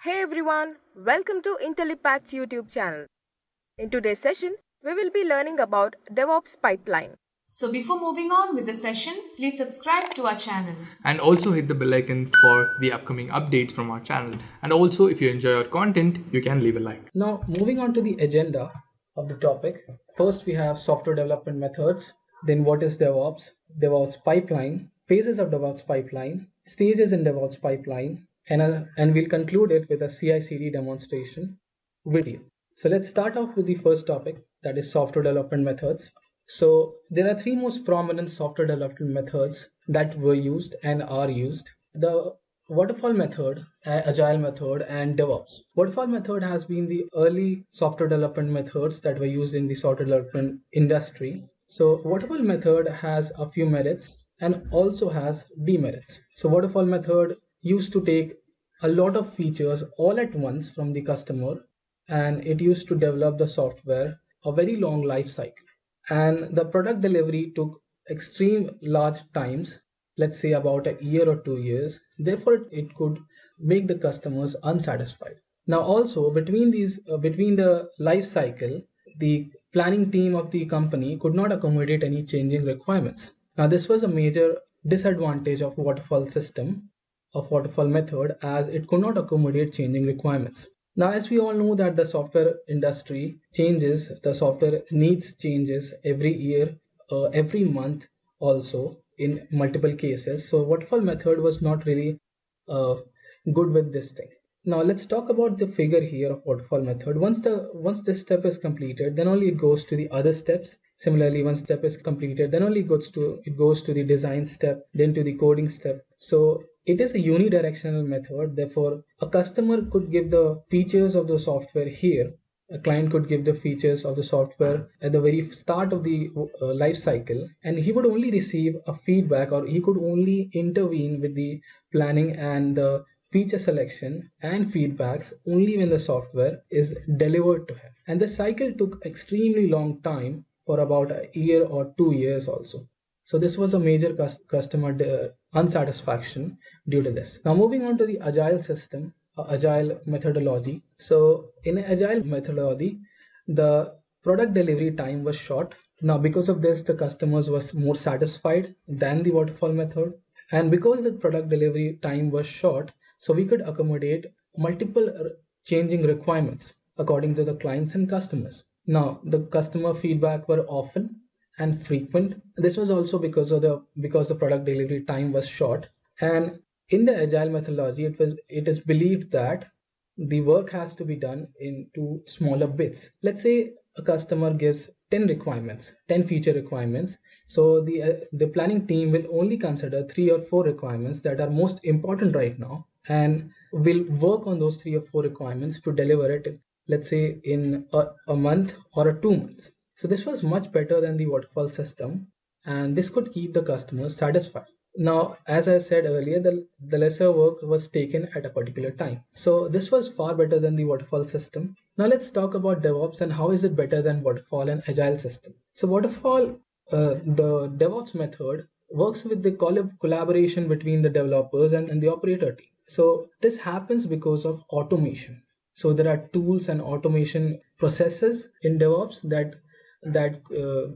Hey everyone, welcome to Intellipaat's YouTube channel. In today's session, we will be learning about DevOps pipeline. So before moving on with the session, please subscribe to our channel. And also hit the bell icon for the upcoming updates from our channel. And also, if you enjoy our content, you can leave a like. Now, moving on to the agenda of the topic. First, we have software development methods. Then, what is DevOps? DevOps pipeline, phases of DevOps pipeline, stages in DevOps pipeline, and we'll conclude it with a CI/CD demonstration video. So let's start off with the first topic, that is software development methods. So there are three most prominent software development methods that were used and are used. The waterfall method, agile method, and DevOps. Waterfall method has been the early software development methods that were used in the software development industry. So waterfall method has a few merits and also has demerits. So waterfall method used to take a lot of features all at once from the customer, and it used to develop the software a very long life cycle. And the product delivery took extreme large times, let's say about a year or 2 years. Therefore, it could make the customers unsatisfied. Now, also between the life cycle, the planning team of the company could not accommodate any changing requirements. Now, this was a major disadvantage of waterfall method, as it could not accommodate changing requirements. Now, as we all know that the software industry changes, the software needs changes every year, every month also in multiple cases. So waterfall method was not really good with this thing. Now let's talk about the figure here of waterfall method. Once this step is completed, then only it goes to the other steps. Similarly, one step is completed, then only it goes to the design step, then to the coding step. So it is a unidirectional method. Therefore, a customer could give the features of the software here. A client could give the features of the software at the very start of the life cycle, and he would only receive a feedback, or he could only intervene with the planning and the feature selection and feedbacks only when the software is delivered to him. And the cycle took extremely long time, for about a year or 2 years also. So this was a major customer unsatisfaction due to this. Now moving on to the agile system, agile methodology. So in agile methodology, the product delivery time was short. Now because of this, the customers was more satisfied than the waterfall method. And because the product delivery time was short, so we could accommodate multiple changing requirements according to the clients and customers. Now the customer feedback were often and frequent. This was also because the product delivery time was short. And in the agile methodology, it is believed that the work has to be done into smaller bits. Let's say a customer gives 10 feature requirements. So the planning team will only consider 3 or 4 requirements that are most important right now, and will work on those 3 or 4 requirements to deliver it, let's say in a month or 2 months. So this was much better than the waterfall system, and this could keep the customers satisfied. Now, as I said earlier, the lesser work was taken at a particular time. So this was far better than the waterfall system. Now let's talk about DevOps and how is it better than waterfall and agile system. So waterfall, the DevOps method works with the collaboration between the developers and the operator team. So this happens because of automation. So there are tools and automation processes in DevOps that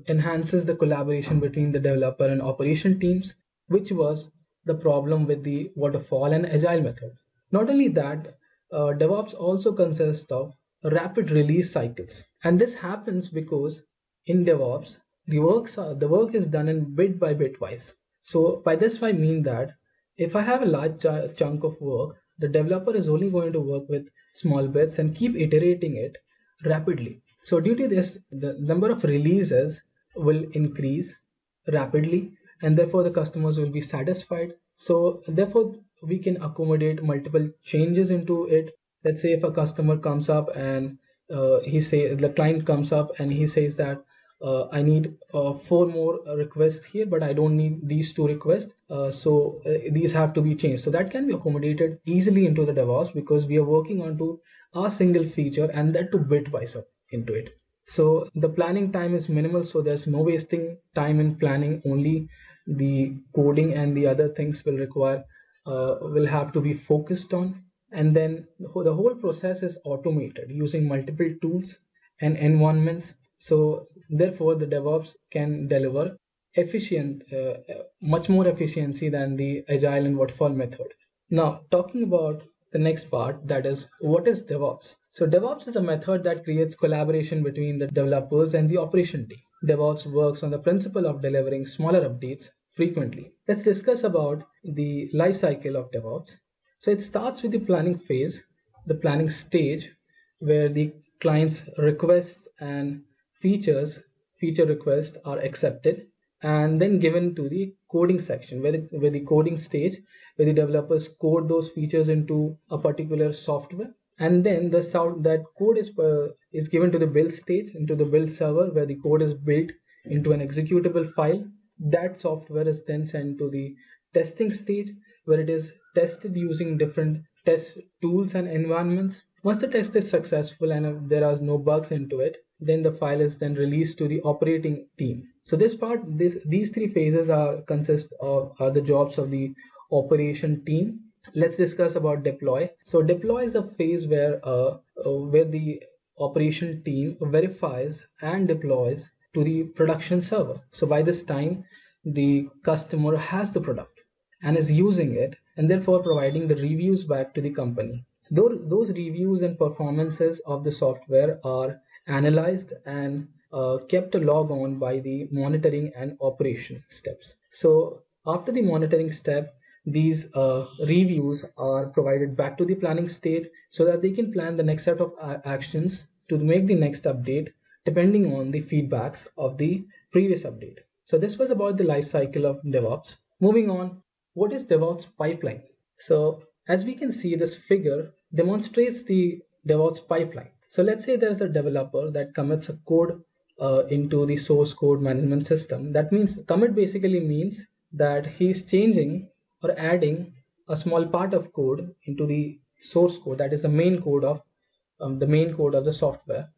enhances the collaboration between the developer and operation teams, which was the problem with the waterfall and agile method. Not only that, DevOps also consists of rapid release cycles, and this happens because in DevOps the work is done in bit by bit wise. So by this I mean that if I have a large chunk of work, the developer is only going to work with small bits and keep iterating it rapidly. So due to this, the number of releases will increase rapidly, and therefore the customers will be satisfied. So therefore we can accommodate multiple changes into it. Let's say if a customer comes up and the client comes up and he says that I need 4 more requests here, but I don't need these 2 requests. So these have to be changed. So that can be accommodated easily into the DevOps, because we are working onto a single feature, and that to bitwise into it. So the planning time is minimal, so there's no wasting time in planning. Only the coding and the other things will have to be focused on. and then the whole process is automated using multiple tools and environments. So therefore the DevOps can deliver much more efficiency than the agile and waterfall method. Now talking about the next part, that is, what is DevOps? So DevOps is a method that creates collaboration between the developers and the operation team. DevOps works on the principle of delivering smaller updates frequently. Let's discuss about the life cycle of DevOps. So it starts with the planning phase, the planning stage, where the client's requests and feature requests are accepted and then given to the coding section, where the coding stage, where the developers code those features into a particular software, and then that code is given to the build stage, into the build server, where the code is built into an executable file. That software is then sent to the testing stage, where it is tested using different test tools and environments. Once the test is successful and there are no bugs into it, then the file is then released to the operating team. So these three phases are the jobs of the operation team. Let's discuss about deploy. So deploy is a phase where the operation team verifies and deploys to the production server. So by this time, the customer has the product and is using it, and therefore providing the reviews back to the company. So those reviews and performances of the software are analyzed and kept a log on by the monitoring and operation steps. So after the monitoring step, these reviews are provided back to the planning stage so that they can plan the next set of actions to make the next update depending on the feedbacks of the previous update. So this was about the life cycle of DevOps. Moving on, what is DevOps pipeline? So as we can see, this figure demonstrates the DevOps pipeline. So let's say there's a developer that commits a code into the source code management system. That means commit basically means that he's changing or adding a small part of code into the source code, that is the main code of the software.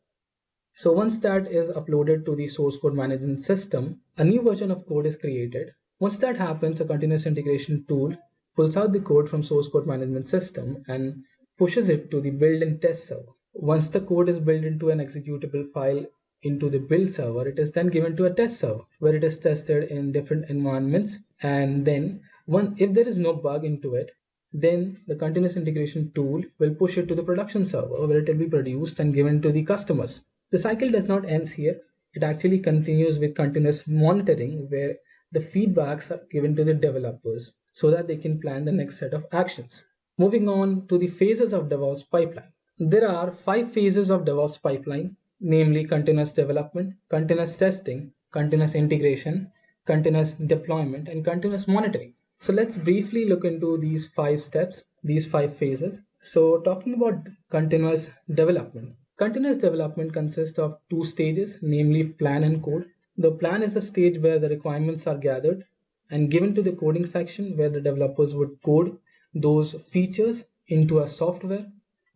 So once that is uploaded to the source code management system, a new version of code is created. Once that happens, a continuous integration tool pulls out the code from source code management system and pushes it to the build and test server. Once the code is built into an executable file into the build server, it is then given to a test server where it is tested in different environments. And then if there is no bug into it, then the continuous integration tool will push it to the production server where it will be produced and given to the customers. The cycle does not end here. It actually continues with continuous monitoring, where the feedbacks are given to the developers so that they can plan the next set of actions. Moving on to the phases of DevOps pipeline. There are 5 phases of DevOps pipeline, namely continuous development, continuous testing, continuous integration, continuous deployment, and continuous monitoring. So let's briefly look into these 5 steps, these 5 phases. So talking about continuous development. Continuous development consists of 2 stages, namely plan and code. The plan is a stage where the requirements are gathered and given to the coding section, where the developers would code those features into a software.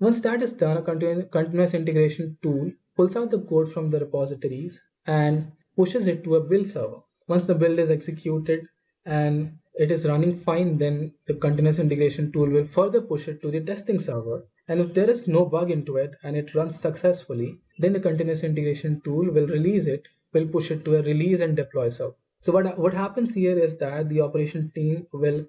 Once that is done, a continuous integration tool pulls out the code from the repositories and pushes it to a build server. Once the build is executed and it is running fine, then the continuous integration tool will further push it to the testing server. And if there is no bug into it and it runs successfully, then the continuous integration tool will push it to a release and deploy server. So what happens here is that the operation team will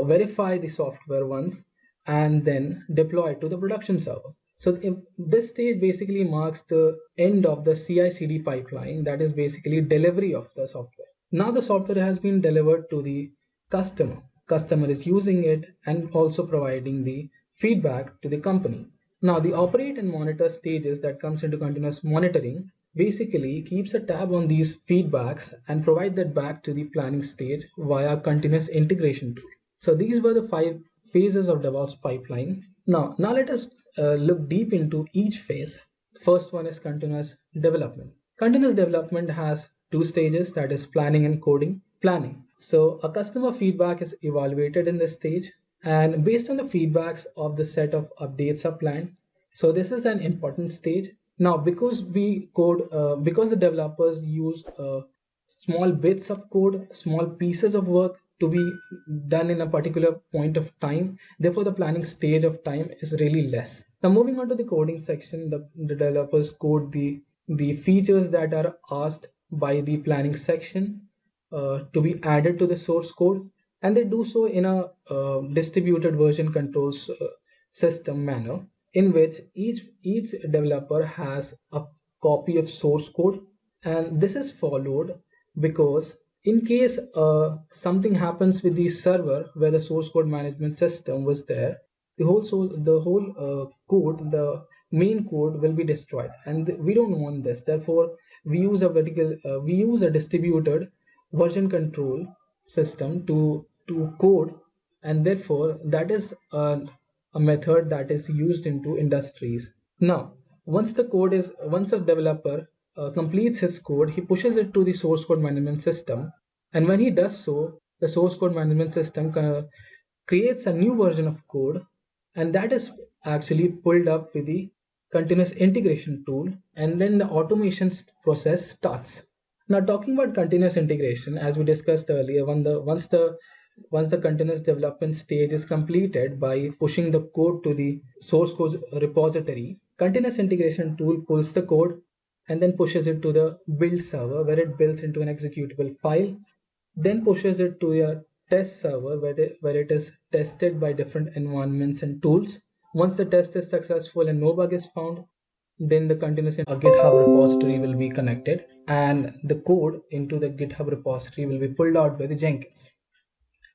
verify the software once and then deploy it to the production server. So this stage basically marks the end of the CI/CD pipeline, that is basically delivery of the software. Now the software has been delivered to the customer. Customer is using it and also providing the feedback to the company. Now the operate and monitor stages that comes into continuous monitoring basically keeps a tab on these feedbacks and provide that back to the planning stage via continuous integration tool. So these were the 5 phases of DevOps pipeline. Now let us look deep into each phase. The first one is continuous development. Continuous development has 2 stages, that is planning and coding. Planning. So a customer feedback is evaluated in this stage, and based on the feedbacks of the set of updates are planned. So this is an important stage. Now because the developers use small bits of code, small pieces of work, to be done in a particular point of time. Therefore, the planning stage of time is really less. Now, moving on to the coding section, the developers code the features that are asked by the planning section to be added to the source code, and they do so in a distributed version controls system manner, in which each developer has a copy of source code, and this is followed because in case something happens with the server where the source code management system was there, the whole code, the main code will be destroyed, and we don't want this. Therefore, we use a distributed version control system to code, and therefore that is a method that is used into industries. Now, once a developer completes his code, he pushes it to the source code management system, and when he does so, the source code management system creates a new version of code, and that is actually pulled up with the continuous integration tool, and then the automation process starts. Now, talking about continuous integration, as we discussed earlier, once the continuous development stage is completed by pushing the code to the source code repository, continuous integration tool pulls the code and then pushes it to the build server, where it builds into an executable file, then pushes it to your test server, where it is tested by different environments and tools. Once the test is successful and no bug is found, then the continuous GitHub repository will be connected, and the code into the GitHub repository will be pulled out by the Jenkins.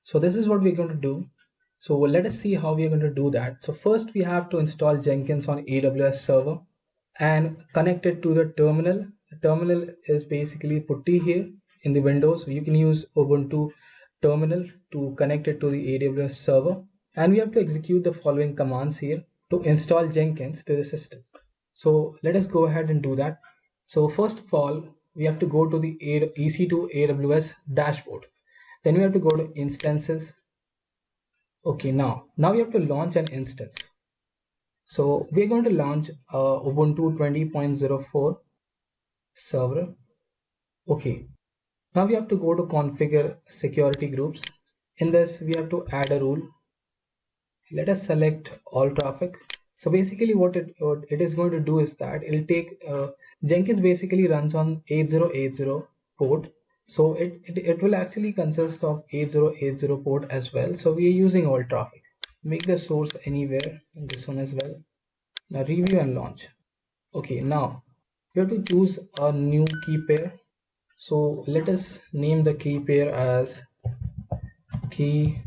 So this is what we're going to do. So let us see how we are going to do that. So first we have to install Jenkins on AWS server and connect it to the terminal. The terminal is basically putty here in the Windows. You can use Ubuntu terminal to connect it to the AWS server. And we have to execute the following commands here to install Jenkins to the system. So let us go ahead and do that. So first of all, we have to go to the EC2 AWS dashboard. Then we have to go to instances. Okay, now we have to launch an instance. So we're going to launch Ubuntu 20.04 server. Okay, now we have to go to configure security groups. In this, we have to add a rule. Let us select all traffic. So basically what it is going to do is that it'll take Jenkins basically runs on 8080 port. So it will actually consist of 8080 port as well. So we are using all traffic. Make the source anywhere, and this one as well. Now review and launch. Okay, now we have to choose a new key pair. So let us name the key pair as key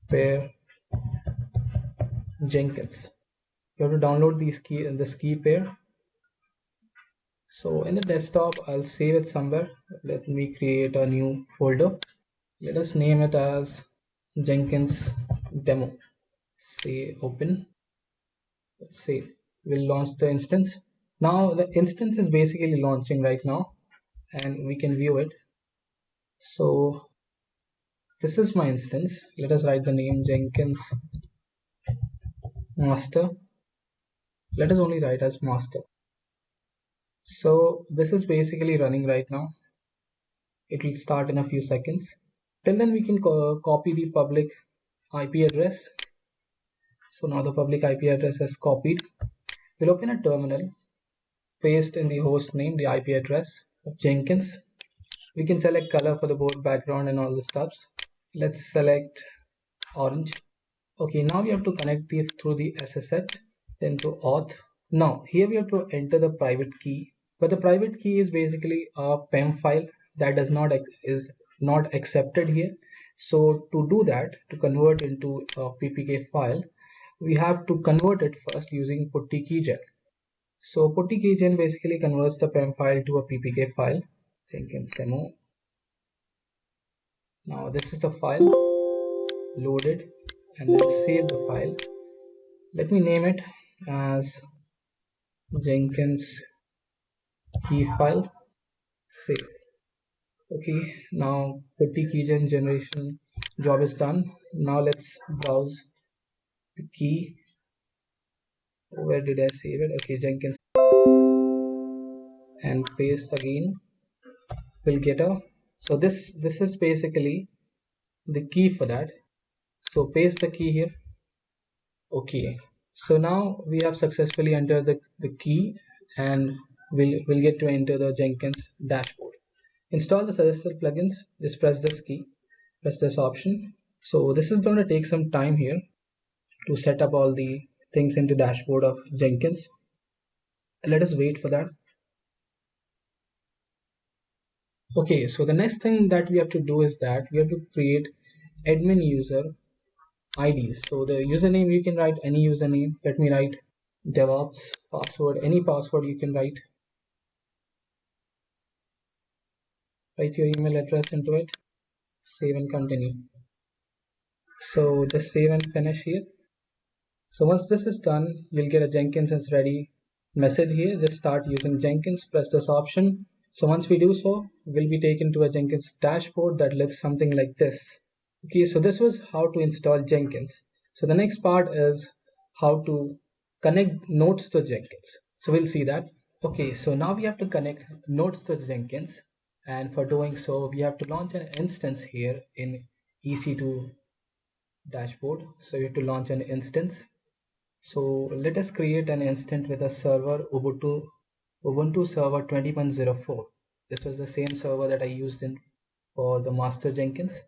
pair Jenkins. You have to download this key pair. So in the desktop, I'll save it somewhere. Let me create a new folder. Let us name it as Jenkins demo. Say open. Let's save. We'll launch the instance. Now the instance is basically launching right now, and we can view it. So this is my instance. Let us write the name Jenkins master. Let us only write as master. So this is basically running right now. It will start in a few seconds. Till then, we can copy the public IP address. So now the public IP address is copied. We'll open a terminal, paste in the host name the IP address of Jenkins. We can select color for the board background and all the stuffs. Let's select orange. Okay, now we have to connect through the SSH, then to auth. Now here we have to enter the private key, but the private key is basically a PEM file that is not accepted here. So to do that, to convert into a PPK file, we have to convert it first using putty keygen. So putty keygen basically converts the PEM file to a PPK file. Jenkins demo. Now this is the file loaded, and let's save the file. Let me name it as Jenkins key file. Save. Okay, now putty keygen generation job is done. Now let's browse the key. Where did I save it? Okay, Jenkins, and paste again. We'll get a. So this is basically the key for that. So paste the key here. Okay, so now we have successfully entered the key, and we'll get to enter the Jenkins dashboard. Install the suggested plugins. Just press this key, press this option. So this is going to take some time here to set up all the things into dashboard of Jenkins. Let us wait for that. Okay, so the next thing that we have to do is that we have to create admin user IDs. So the username, you can write any username. Let me write DevOps password, any password you can write. Write your email address into it, save and continue. So just save and finish here. So once this is done, you'll get a Jenkins is ready message here. Just start using Jenkins, press this option. So once we do so, we'll be taken to a Jenkins dashboard that looks something like this. Okay, so this was how to install Jenkins. So the next part is how to connect nodes to Jenkins. So we'll see that. Okay, so now we have to connect nodes to Jenkins. And for doing so, we have to launch an instance here in EC2 dashboard. So you have to launch an instance. So let us create an instance with a server Ubuntu server 20.04. This was the same server that I used for the master Jenkins.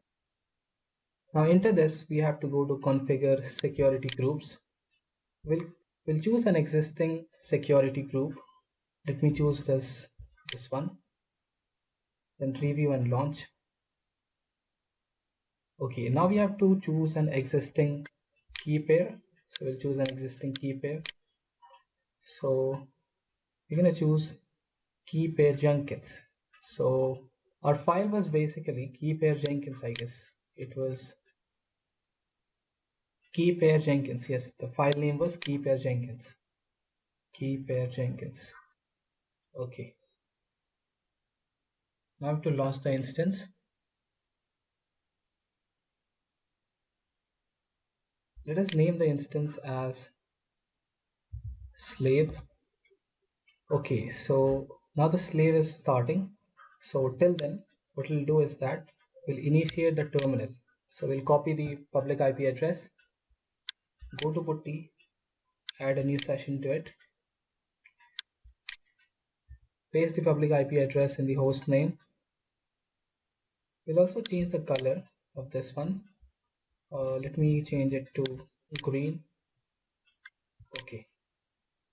Now into this, we have to go to configure security groups. We'll choose an existing security group. Let me choose this one. Then review and launch. Okay, now we have to choose an existing key pair. So we'll choose an existing key pair. So we're going to choose key pair Jenkins. So our file was basically key pair Jenkins, I guess. It was key pair Jenkins. Yes, the file name was key pair Jenkins. Key pair Jenkins. Okay. Now to launch the instance. Let us name the instance as slave. Okay, so now the slave is starting. So till then, what we'll do is that we'll initiate the terminal. So we'll copy the public IP address, go to putty, add a new session to it, paste the public IP address in the host name. We'll also change the color of this one. Let me change it to green. Okay,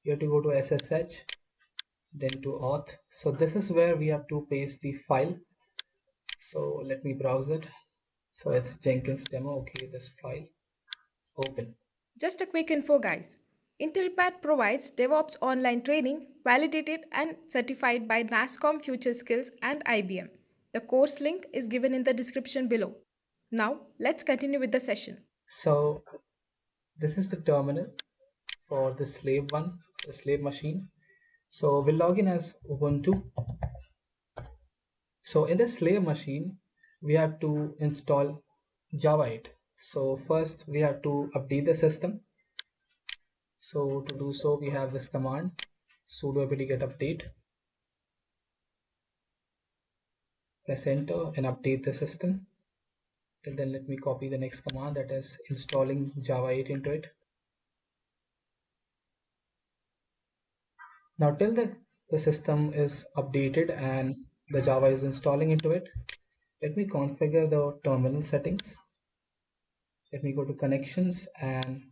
you have to go to SSH, then to auth. So this is where we have to paste the file. So let me browse it. So it's Jenkins demo. Okay, this file, open. Just a quick info, guys. Intellipaat provides DevOps online training validated and certified by NASSCOM Future Skills and IBM. The course link is given in the description below. Now, let's continue with the session. So this is the terminal for the slave one, the slave machine. So we'll log in as Ubuntu. So in the slave machine, we have to install Java 8. So first we have to update the system. So to do so, we have this command sudo apt-get update. Press enter and update the system. Till then, let me copy the next command, that is installing Java 8 into it. Now till the system is updated and the Java is installing into it, let me configure the terminal settings. Let me go to connections and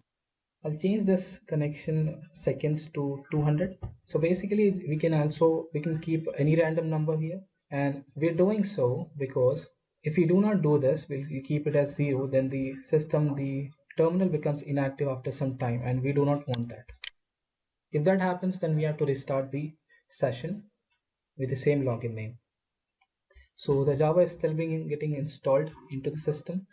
I'll change this connection seconds to 200. So basically we can keep any random number here, and we're doing so because if we do not do this, we'll keep it as 0, then the terminal becomes inactive after some time, and we do not want that. If that happens, then we have to restart the session with the same login name. So the Java is still getting installed into the system.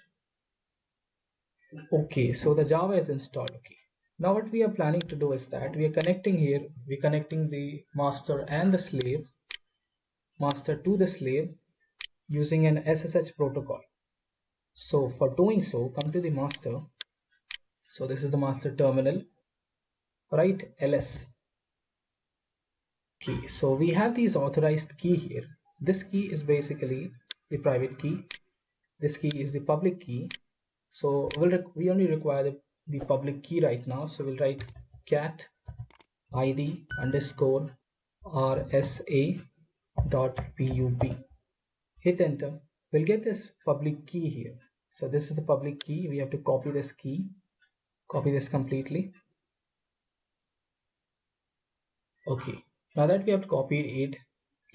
Okay, so the Java is installed. Okay, now what we are planning to do is that we're connecting the master and the slave, master to the slave, using an SSH protocol. So for doing so, come to the master. So this is the master terminal. Write ls. Okay, so we have these authorized key here. This key is basically the private key. this key is the public key. So we only require the public key right now. So we'll write cat id underscore rsa dot pub. Hit enter. We'll get this public key here. So this is the public key. We have to copy this key, copy this completely. Okay, now that we have copied it,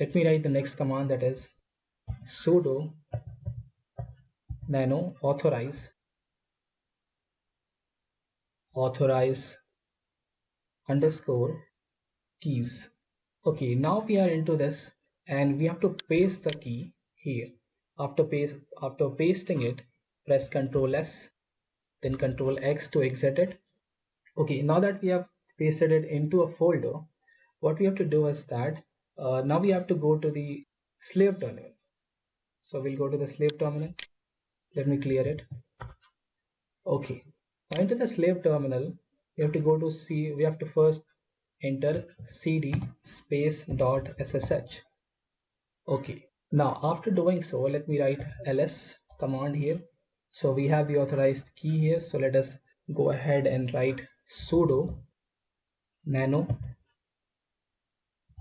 let me write the next command, that is sudo nano authorize underscore keys. Okay, now we are into this and we have to paste the key here. After pasting it, press Ctrl S, then Ctrl X to exit it. Okay, now that we have pasted it into a folder, what we have to do is that now we have to go to the slave terminal. So we'll go to the slave terminal. Let me clear it. Okay, now into the slave terminal, we have to go to we have to first enter cd space dot ssh. Okay, now after doing so, let me write ls command here. So we have the authorized key here. So let us go ahead and write sudo nano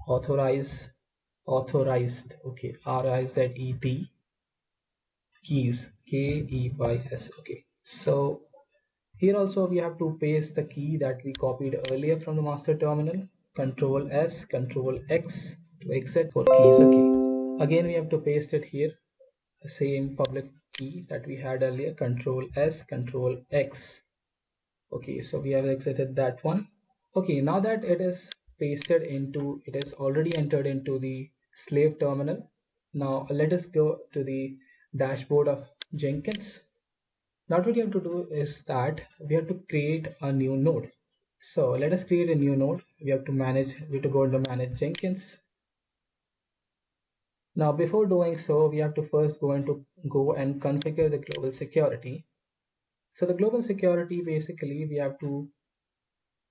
authorized, okay, rizet keys, keys. Okay, so here also we have to paste the key that we copied earlier from the master terminal. Ctrl S, Ctrl X to exit for keys. Okay, again we have to paste it here, the same public key that we had earlier. Ctrl S, Ctrl X. Okay, so we have exited that one. Okay, now that it is pasted into, it is already entered into the slave terminal. Now let us go to the dashboard of Jenkins. Now what we have to do is that we have to create a new node. So let us create a new node. We have to go into manage Jenkins. Now before doing so, we have to first go and configure the global security. So the global security, basically we have to,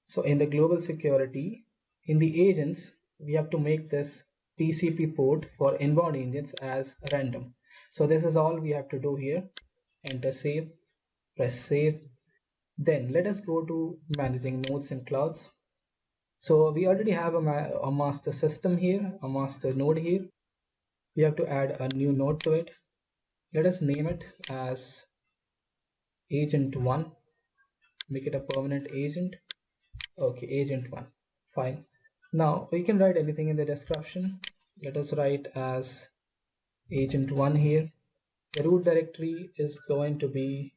so in the global security, in the agents, we have to make this TCP port for inbound agents as random. So this is all we have to do here. Enter save, press save. Then let us go to managing nodes and clouds. So we already have a master system here, a master node here. We have to add a new node to it. Let us name it as agent1. Make it a permanent agent. Okay, agent1. Fine. Now we can write anything in the description. Let us write as agent1 here. The root directory is going to be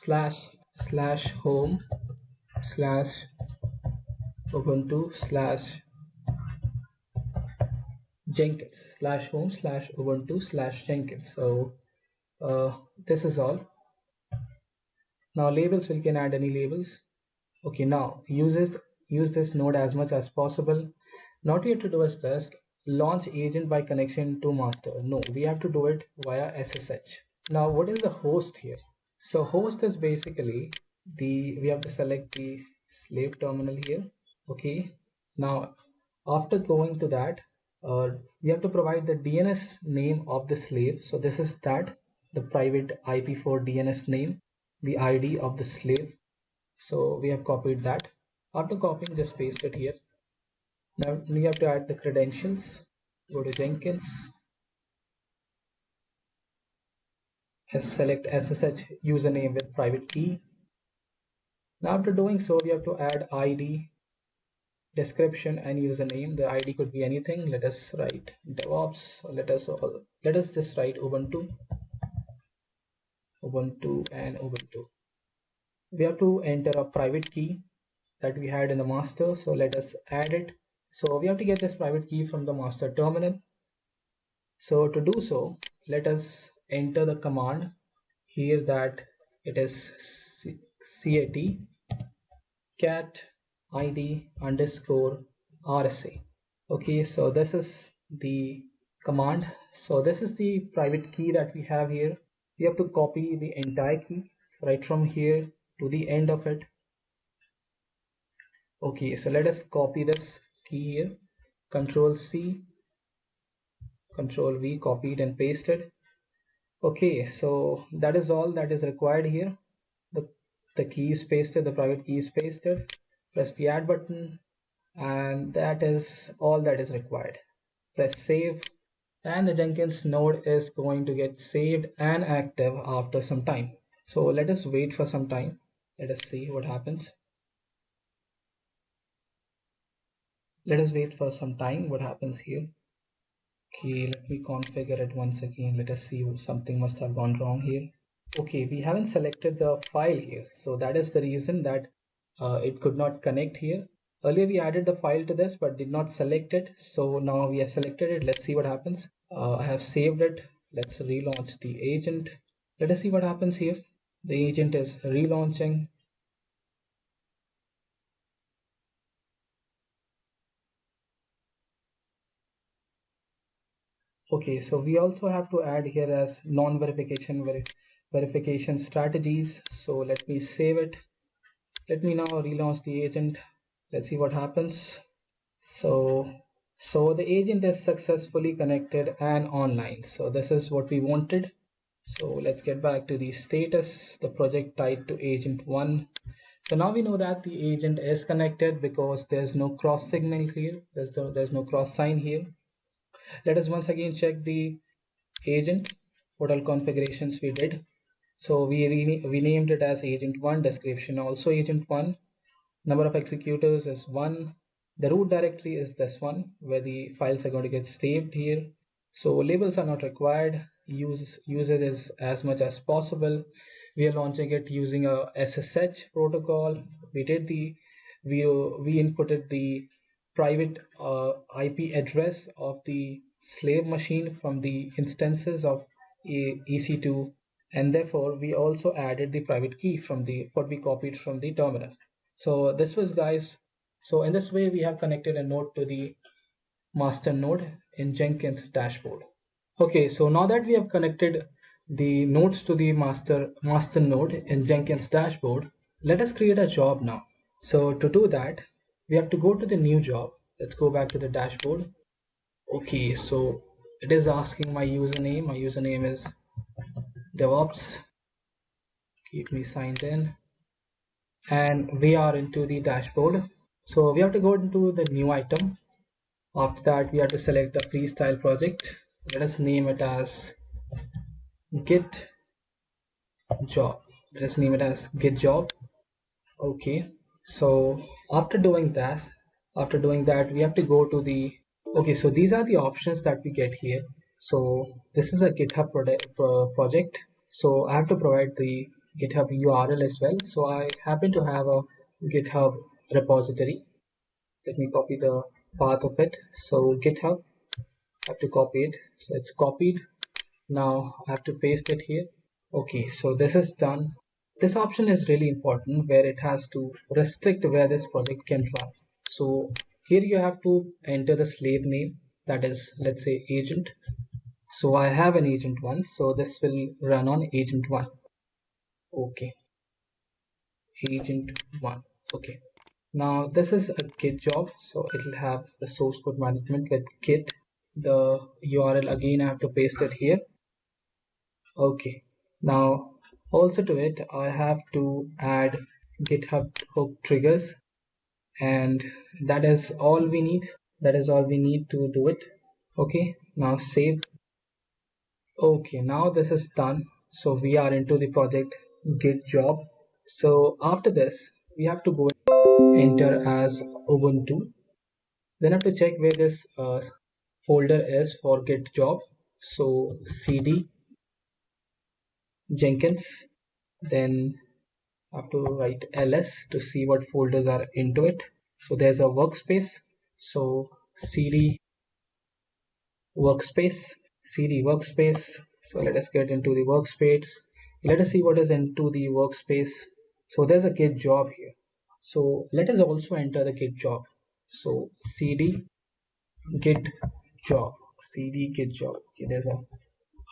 //home /ubuntu /jenkins /home /ubuntu /jenkins. So this is all. Now labels, we can add any labels. Okay, now use this node as much as possible. Not what you have to do is this: launch agent by connection to master. No, we have to do it via SSH. Now what is the host here? So host is basically we have to select the slave terminal here. Okay, now after going to that, we have to provide the DNS name of the slave. So this is the private IP4 DNS name, the ID of the slave. So we have copied that. After copying, just paste it here. Now we have to add the credentials. Go to Jenkins, select SSH username with private key. Now after doing so, we have to add ID, description, and username. The ID could be anything. Let us write DevOps. Let us just write Ubuntu, and Ubuntu. We have to enter a private key that we had in the master. So let us add it. So we have to get this private key from the master terminal. So to do so, let us enter the command here, that it is cat id underscore rsa. Okay, so this is the command. So this is the private key that we have here. We have to copy the entire key right from here to the end of it. Okay, so let us copy this key here. Control C, Control V, copied and pasted. Okay, so that is all that is required here. The, the key is pasted, the private key is pasted. Press the add button, and that is all that is required. Press save, and the Jenkins node is going to get saved and active after some time. So let us wait for some time. Let us see what happens. Let us wait for some time what happens here. Okay, let me configure it once again. Let us see, something must have gone wrong here. Okay, we haven't selected the file here, so that is the reason that it could not connect here. Earlier we added the file to this but did not select it, so now we have selected it. Let's see what happens. I have saved it. Let's relaunch the agent. Let us see what happens here. The agent is relaunching. Okay, so we also have to add here as non-verification verification strategies. So let me save it. Let me now relaunch the agent. Let's see what happens. So the agent is successfully connected and online. So this is what we wanted. So let's get back to the status, the project tied to agent 1. So now we know that the agent is connected because there's no cross signal here. There's no cross sign here. Let us once again check the agent, what all configurations we did. So we named it as agent 1, description also agent 1, number of executors is 1, the root directory is this one where the files are going to get saved here. So labels are not required, usage is as much as possible. We are launching it using a SSH protocol. We inputted the private IP address of the slave machine from the instances of EC2, and therefore we also added the private key from the what we copied from the terminal. So this was, guys, so in this way we have connected a node to the master node in Jenkins dashboard. Okay, so now that we have connected the nodes to the master node in Jenkins dashboard, let us create a job now. So to do that, we have to go to the new job. Let's go back to the dashboard. Okay, so it is asking my username. My username is DevOps. Keep me signed in. And we are into the dashboard. So we have to go into the new item. After that, we have to select a freestyle project. Let us name it as Git job. Let us name it as Git job. Okay. So after doing that, we have to go to the. Okay. So these are the options that we get here. So this is a GitHub project. So I have to provide the GitHub URL as well. So I happen to have a GitHub repository. Let me copy the path of it. So GitHub, I have to copy it. So it's copied. Now I have to paste it here. Okay, so this is done. This option is really important where it has to restrict where this project can run. So here you have to enter the slave name, that is, let's say agent. So I have an agent 1, so this will run on agent 1. Okay, agent 1. Okay. Now this is a Git job, so it will have the source code management with Git. The URL again I have to paste it here. Okay. Now also to it I have to add GitHub hook triggers, and that is all we need. That is all we need to do it. Okay. Now save. Okay. Now this is done. So we are into the project Git job. So after this we have to go enter as Ubuntu. Then I have to check where this folder is for Git job. So cd Jenkins, then I have to write ls to see what folders are into it. So there's a workspace. So cd workspace, cd workspace. So let us get into the workspace. Let us see what is into the workspace. So there's a Git job here. So let us also enter the Git job. So cd Git job, cd Git job. Okay, there's a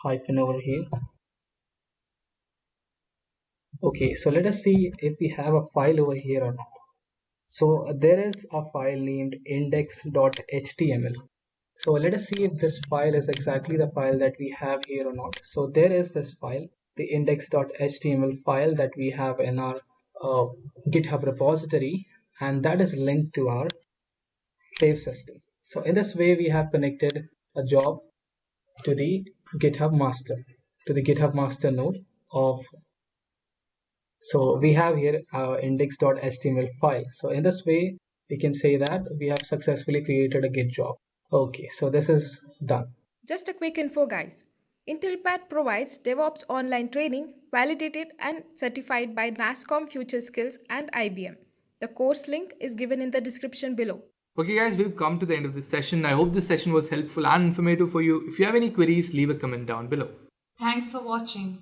hyphen over here. Okay, so let us see if we have a file over here or not. So there is a file named index.html. So let us see if this file is exactly the file that we have here or not. So there is this file, the index.html file that we have in our GitHub repository, and that is linked to our slave system. So in this way, we have connected a job to the GitHub master node of. So we have here our index.html file. So in this way, we can say that we have successfully created a Git job. Okay, so this is done. Just a quick info, guys. Intellipaat provides DevOps online training validated and certified by NASSCOM Future Skills and IBM. The course link is given in the description below. Okay guys, we've come to the end of this session. I hope this session was helpful and informative for you. If you have any queries, leave a comment down below. Thanks for watching.